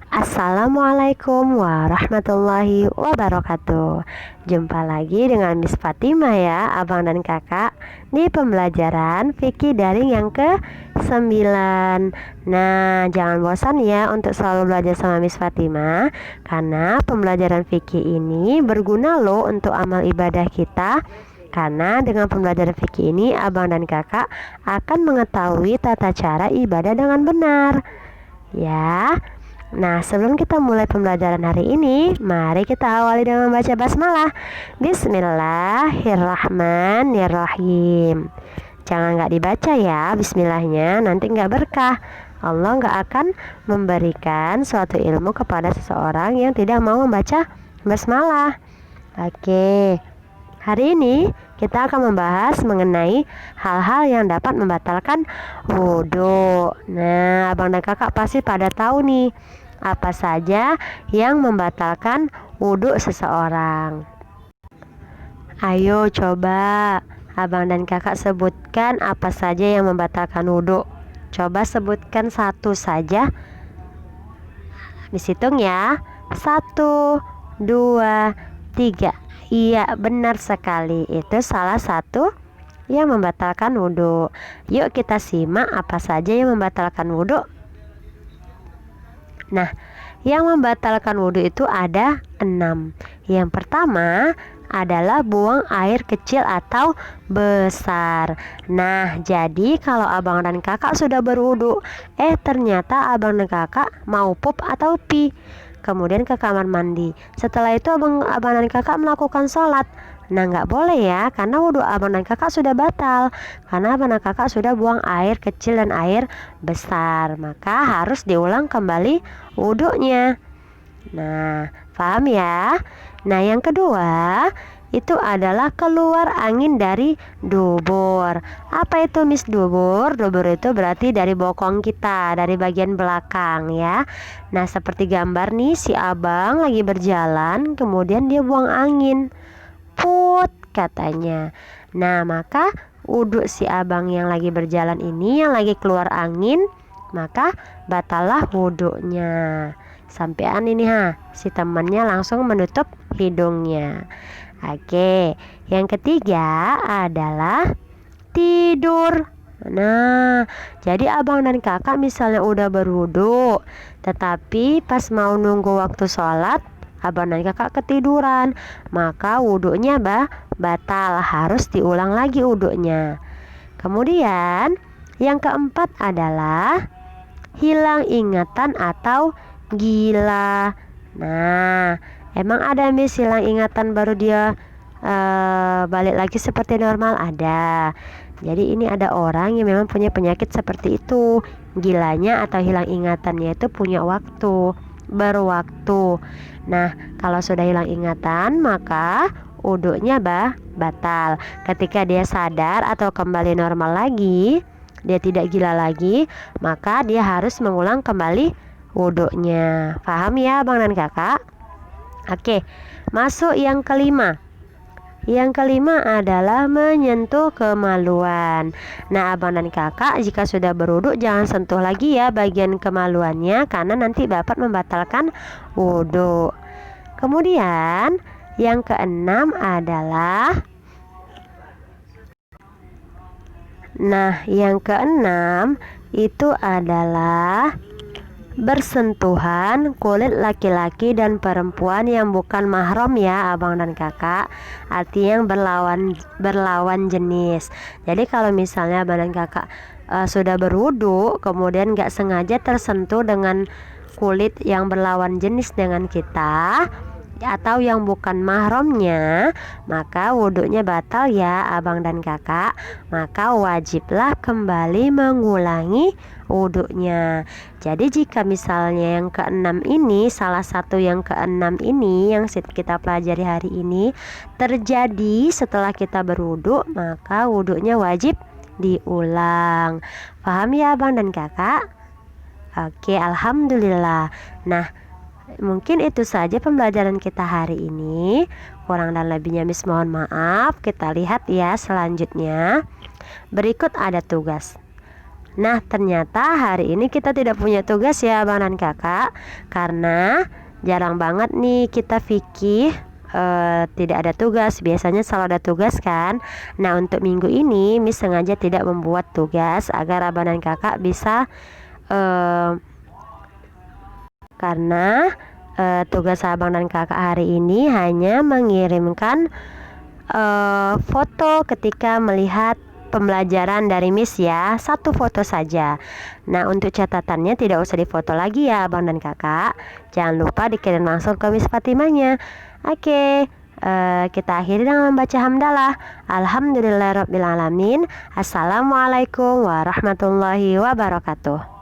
Assalamualaikum warahmatullahi wabarakatuh. Jumpa lagi dengan Miss Fatimah ya, abang dan kakak, di pembelajaran fikih daring yang ke-9. Nah, jangan bosan ya untuk selalu belajar sama Miss Fatimah, karena pembelajaran fikih ini berguna loh untuk amal ibadah kita. Karena dengan pembelajaran fikih ini, abang dan kakak akan mengetahui tata cara ibadah dengan benar. Ya. Nah, sebelum kita mulai pembelajaran hari ini, mari kita awali dengan membaca basmalah. Bismillahirrahmanirrahim. Jangan nggak dibaca ya bismillahnya, nanti nggak berkah. Allah nggak akan memberikan suatu ilmu kepada seseorang yang tidak mau membaca basmalah. Oke. Hari ini kita akan membahas mengenai hal-hal yang dapat membatalkan wudhu. Nah, abang dan kakak pasti pada tahu nih apa saja yang membatalkan wudhu seseorang. Ayo coba abang dan kakak sebutkan apa saja yang membatalkan wudhu. Coba sebutkan satu saja. Dihitung ya. 1, 2, 3. Iya, benar sekali. Itu salah satu yang membatalkan wudhu. Yuk kita simak apa saja yang membatalkan wudhu. Nah, yang membatalkan wudhu itu ada 6. Yang pertama adalah buang air kecil atau besar. Nah, jadi kalau abang dan kakak sudah berwudhu, ternyata abang dan kakak mau pup atau pi, kemudian ke kamar mandi. Setelah itu abang dan kakak melakukan sholat. Nah, nggak boleh ya, karena wudhu abang dan kakak sudah batal. Karena abang dan kakak sudah buang air kecil dan air besar, maka harus diulang kembali wudhunya. Nah, paham ya? Nah, yang kedua itu adalah keluar angin dari dubur. Apa itu Miss dubur? Dubur itu berarti dari bokong kita, dari bagian belakang ya. Nah, seperti gambar nih, si abang lagi berjalan, kemudian dia buang angin. Put katanya. Nah, maka wudhu si abang yang lagi berjalan ini, yang lagi keluar angin, maka batallah wudhunya. Sampean ini si temannya langsung menutup hidungnya. Oke, yang ketiga adalah tidur. Nah, jadi abang dan kakak misalnya udah berwudhu, tetapi pas mau nunggu waktu sholat, abang dan kakak ketiduran, maka wudhunya batal, harus diulang lagi wudhunya. Kemudian yang keempat adalah hilang ingatan atau gila. Nah, emang ada Miss hilang ingatan baru dia balik lagi seperti normal? Ada. Jadi ini ada orang yang memang punya penyakit seperti itu. Gilanya atau hilang ingatannya itu punya waktu, berwaktu. Nah, kalau sudah hilang ingatan, maka wudhunya batal. Ketika dia sadar atau kembali normal lagi, dia tidak gila lagi, maka dia harus mengulang kembali wudhunya. Paham ya abang dan kakak? Oke, masuk yang kelima. Yang kelima adalah menyentuh kemaluan. Nah, abang dan kakak jika sudah berwudhu jangan sentuh lagi ya bagian kemaluannya, karena nanti dapat membatalkan wudhu. Kemudian yang keenam adalah itu adalah bersentuhan kulit laki-laki dan perempuan yang bukan mahram ya abang dan kakak, artinya yang berlawan jenis. Jadi kalau misalnya abang dan kakak sudah berwudu kemudian gak sengaja tersentuh dengan kulit yang berlawan jenis dengan kita atau yang bukan mahramnya, maka wudhunya batal ya abang dan kakak. Maka wajiblah kembali mengulangi wudhunya. Jadi jika misalnya yang keenam ini, salah satu yang keenam ini yang kita pelajari hari ini terjadi setelah kita berwudhu, maka wudhunya wajib diulang. Paham ya abang dan kakak? Oke, alhamdulillah. Nah, mungkin itu saja pembelajaran kita hari ini. Kurang dan lebihnya Miss mohon maaf. Kita lihat ya selanjutnya. Berikut ada tugas. Nah, ternyata hari ini kita tidak punya tugas ya Abang dan Kakak, karena jarang banget nih kita fikih tidak ada tugas. Biasanya selalu ada tugas kan. Nah, untuk minggu ini Miss sengaja tidak membuat tugas agar Abang dan Kakak bisa karena tugas Abang dan Kakak hari ini hanya mengirimkan foto ketika melihat pembelajaran dari Miss ya, satu foto saja. Nah, untuk catatannya tidak usah difoto lagi ya Abang dan Kakak. Jangan lupa dikirim langsung ke Miss Fatimanya. Oke, kita akhiri dengan membaca hamdalah. Alhamdulillahirobbilalamin. Assalamualaikum warahmatullahi wabarakatuh.